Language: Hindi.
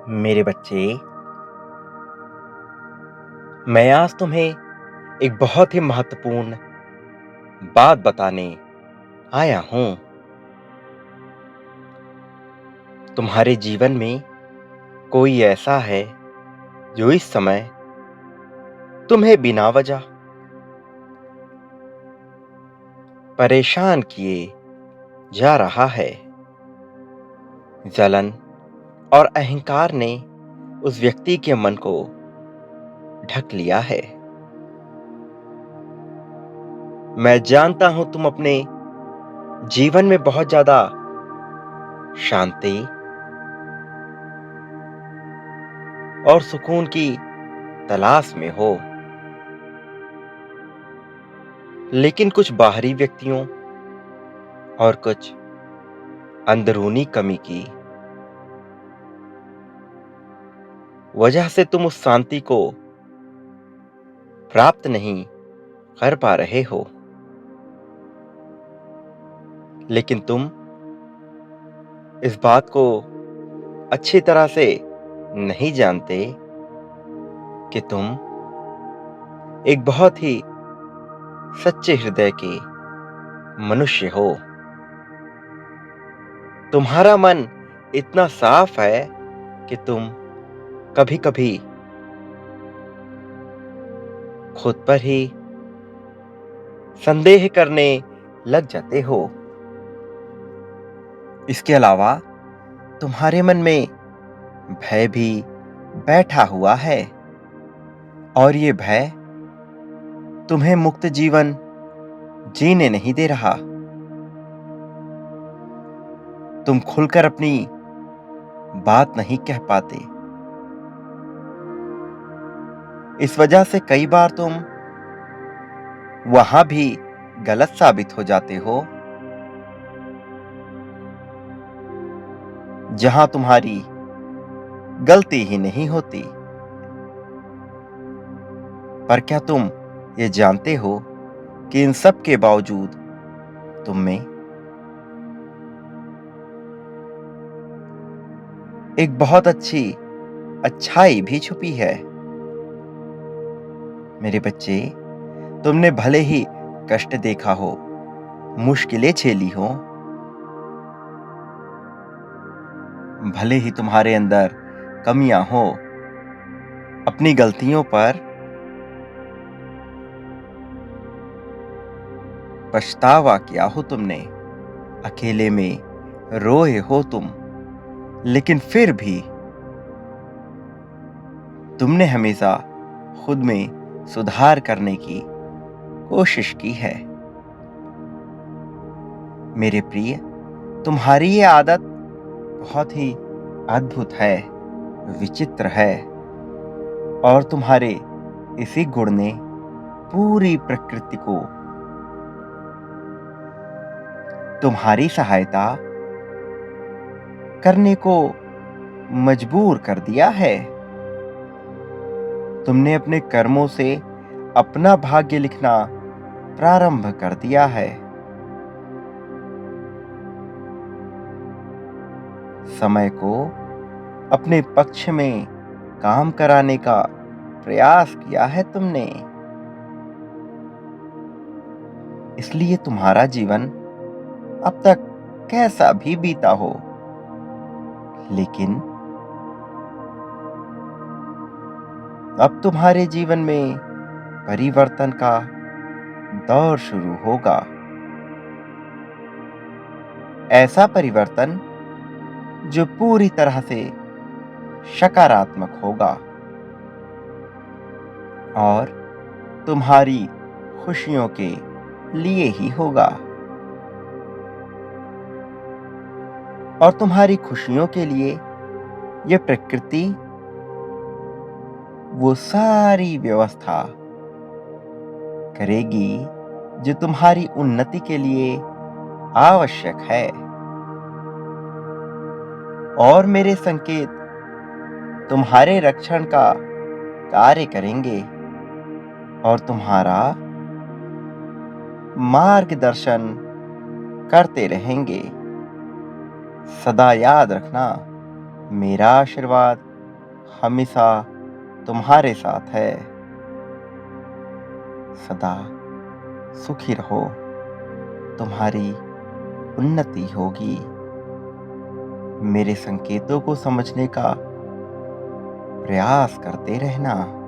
मेरे बच्चे, मैं आज तुम्हें एक बहुत ही महत्वपूर्ण बात बताने आया हूँ। तुम्हारे जीवन में कोई ऐसा है जो इस समय तुम्हें बिना वजह परेशान किए जा रहा है। जलन और अहंकार ने उस व्यक्ति के मन को ढक लिया है। मैं जानता हूं तुम अपने जीवन में बहुत ज्यादा शांति और सुकून की तलाश में हो, लेकिन कुछ बाहरी व्यक्तियों और कुछ अंदरूनी कमी की वजह से तुम उस शांति को प्राप्त नहीं कर पा रहे हो। लेकिन तुम इस बात को अच्छी तरह से नहीं जानते कि तुम एक बहुत ही सच्चे हृदय के मनुष्य हो। तुम्हारा मन इतना साफ है कि तुम कभी-कभी खुद पर ही संदेह करने लग जाते हो। इसके अलावा तुम्हारे मन में भय भी बैठा हुआ है और ये भय तुम्हें मुक्त जीवन जीने नहीं दे रहा। तुम खुलकर अपनी बात नहीं कह पाते। इस वजह से कई बार तुम वहां भी गलत साबित हो जाते हो जहां तुम्हारी गलती ही नहीं होती। पर क्या तुम ये जानते हो कि इन सब के बावजूद तुम में एक बहुत अच्छी अच्छाई भी छुपी है। मेरे बच्चे, तुमने भले ही कष्ट देखा हो, मुश्किलें झेली हो, भले ही तुम्हारे अंदर कमियां हो, अपनी गलतियों पर पछतावा किया हो तुमने, अकेले में रोए हो तुम, लेकिन फिर भी तुमने हमेशा खुद में सुधार करने की कोशिश की है। मेरे प्रिय, तुम्हारी ये आदत बहुत ही अद्भुत है, विचित्र है और तुम्हारे इसी गुण ने पूरी प्रकृति को तुम्हारी सहायता करने को मजबूर कर दिया है। तुमने अपने कर्मों से अपना भाग्य लिखना प्रारंभ कर दिया है। समय को अपने पक्ष में काम कराने का प्रयास किया है तुमने। इसलिए तुम्हारा जीवन अब तक कैसा भी बीता हो, लेकिन अब तुम्हारे जीवन में परिवर्तन का दौर शुरू होगा। ऐसा परिवर्तन जो पूरी तरह से सकारात्मक होगा और तुम्हारी खुशियों के लिए ही होगा। और तुम्हारी खुशियों के लिए यह प्रकृति वो सारी व्यवस्था करेगी जो तुम्हारी उन्नति के लिए आवश्यक है। और मेरे संकेत तुम्हारे रक्षण का कार्य करेंगे और तुम्हारा मार्गदर्शन करते रहेंगे। सदा याद रखना, मेरा आशीर्वाद हमेशा तुम्हारे साथ है। सदा सुखी रहो, तुम्हारी उन्नति होगी। मेरे संकेतों को समझने का प्रयास करते रहना।